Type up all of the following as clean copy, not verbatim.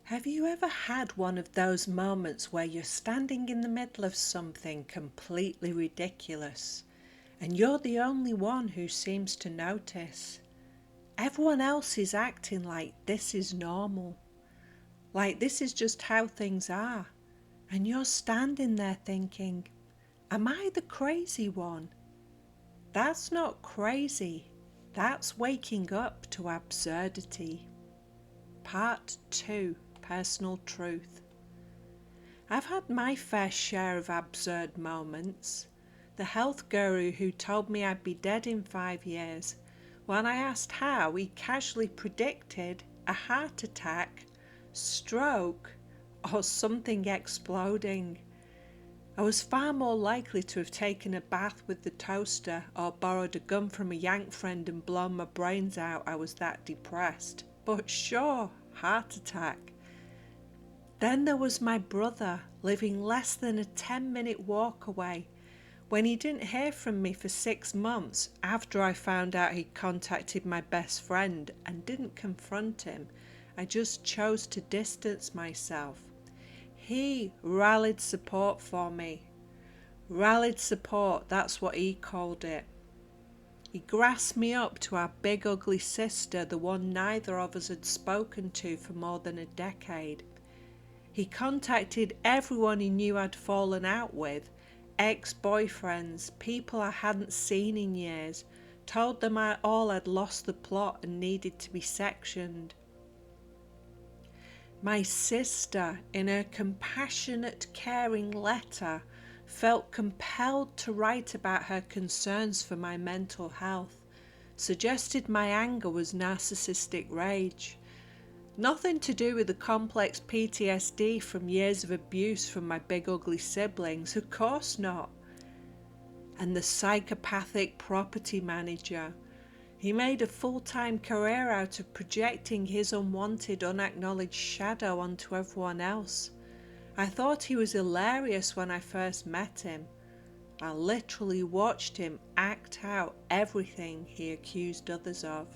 Have you ever had one of those moments where you're standing in the middle of something completely ridiculous and you're the only one who seems to notice? Everyone else is acting like this is normal, like this is just how things are, and you're standing there thinking, am I the crazy one? That's not crazy, that's waking up to absurdity. Part 2. Personal Truth. I've had my fair share of absurd moments. The health guru who told me I'd be dead in 5 years, when I asked how, he casually predicted a heart attack, stroke, or something exploding. I was far more likely to have taken a bath with the toaster or borrowed a gun from a yank friend and blown my brains out. I was that depressed. But sure, heart attack. Then there was my brother, living less than a 10-minute walk away. When he didn't hear from me for 6 months after I found out he'd contacted my best friend and didn't confront him, I just chose to distance myself. He rallied support for me. Rallied support, that's what he called it. He grasped me up to our big ugly sister, the one neither of us had spoken to for more than a decade. He contacted everyone he knew I'd fallen out with, ex-boyfriends, people I hadn't seen in years, told them all I'd lost the plot and needed to be sectioned. My sister, in her compassionate, caring letter, felt compelled to write about her concerns for my mental health, suggested my anger was narcissistic rage. Nothing to do with the complex PTSD from years of abuse from my big ugly siblings, of course not. And the psychopathic property manager. He made a full-time career out of projecting his unwanted, unacknowledged shadow onto everyone else. I thought he was hilarious when I first met him. I literally watched him act out everything he accused others of.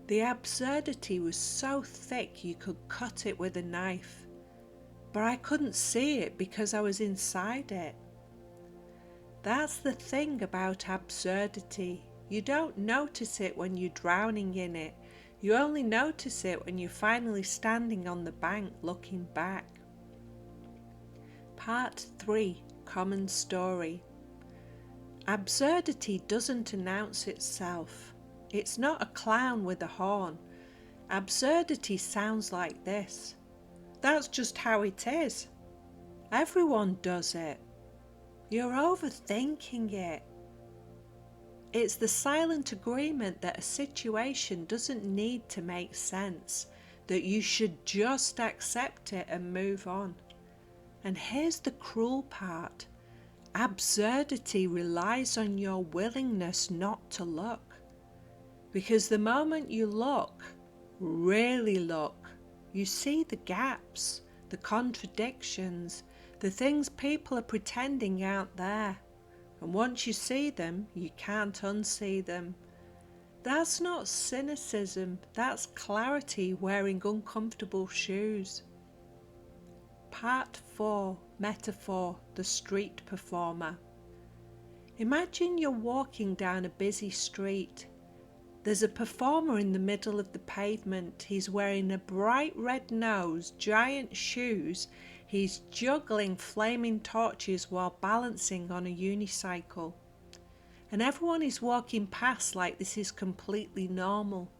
The absurdity was so thick you could cut it with a knife, but I couldn't see it because I was inside it. That's the thing about absurdity. You don't notice it when you're drowning in it. You only notice it when you're finally standing on the bank looking back. Part 3. Common Story. Absurdity doesn't announce itself. It's not a clown with a horn. Absurdity sounds like this. That's just how it is. Everyone does it. You're overthinking it. It's the silent agreement that a situation doesn't need to make sense, that you should just accept it and move on. And here's the cruel part. Absurdity relies on your willingness not to look. Because the moment you look, really look, you see the gaps, the contradictions, the things people are pretending aren't there. And once you see them, you can't unsee them. That's not cynicism, that's clarity wearing uncomfortable shoes. Part 4. Metaphor, the street performer. Imagine you're walking down a busy street. There's a performer in the middle of the pavement. He's wearing a bright red nose, giant shoes. He's juggling flaming torches while balancing on a unicycle. And everyone is walking past like this is completely normal.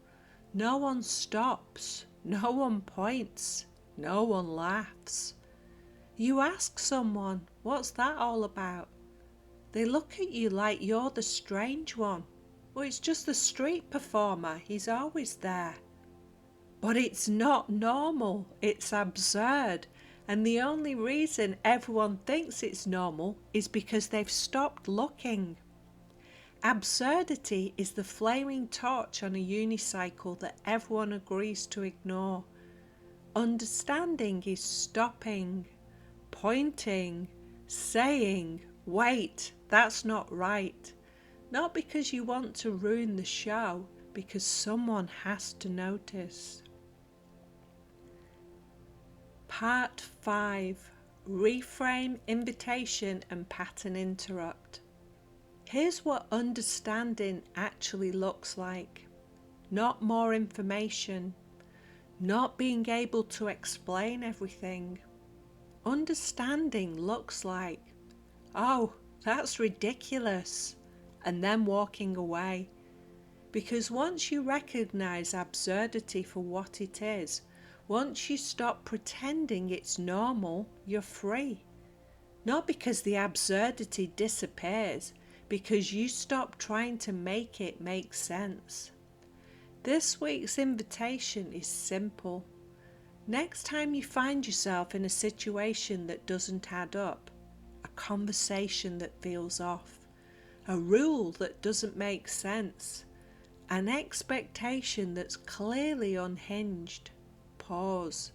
No one stops. No one points. No one laughs. You ask someone, what's that all about? They look at you like you're the strange one. Well, it's just the street performer, he's always there. But it's not normal, it's absurd, and the only reason everyone thinks it's normal is because they've stopped looking. Absurdity is the flaming torch on a unicycle that everyone agrees to ignore. Understanding is stopping, pointing, saying, wait, that's not right. Not because you want to ruin the show, because someone has to notice. Part 5. Reframe, Invitation and Pattern Interrupt. Here's what understanding actually looks like. Not more information. Not being able to explain everything. Understanding looks like, oh, that's ridiculous, and then walking away. Because once you recognize absurdity for what it is, once you stop pretending it's normal, you're free. Not because the absurdity disappears, because you stop trying to make it make sense. This week's invitation is simple. Next time you find yourself in a situation that doesn't add up, a conversation that feels off, a rule that doesn't make sense, an expectation that's clearly unhinged, pause.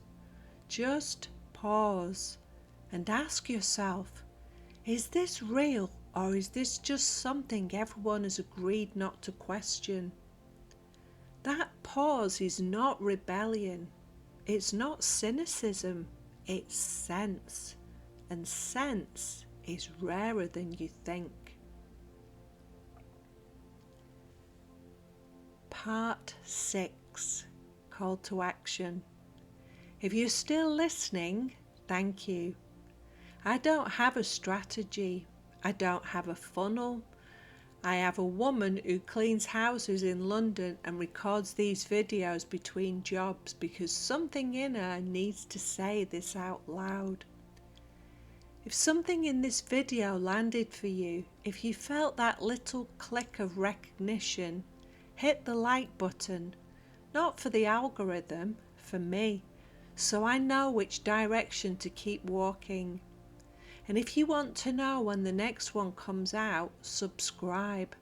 Just pause and ask yourself, is this real or is this just something everyone has agreed not to question? That pause is not rebellion. It's not cynicism. It's sense. And sense is rarer than you think. Part 6. Call to action. If you're still listening, thank you. I don't have a strategy. I don't have a funnel. I have a woman who cleans houses in London and records these videos between jobs because something in her needs to say this out loud. If something in this video landed for you, if you felt that little click of recognition, hit the like button, not for the algorithm, for me, so I know which direction to keep walking. And if you want to know when the next one comes out, subscribe.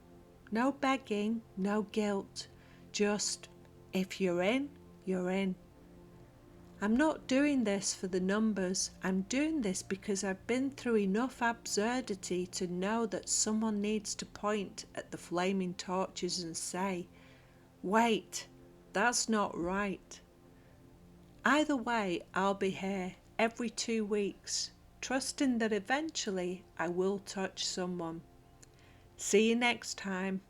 No begging, no guilt, just if you're in, you're in. I'm not doing this for the numbers. I'm doing this because I've been through enough absurdity to know that someone needs to point at the flaming torches and say, wait, that's not right. Either way, I'll be here every 2 weeks, trusting that eventually I will touch someone. See you next time.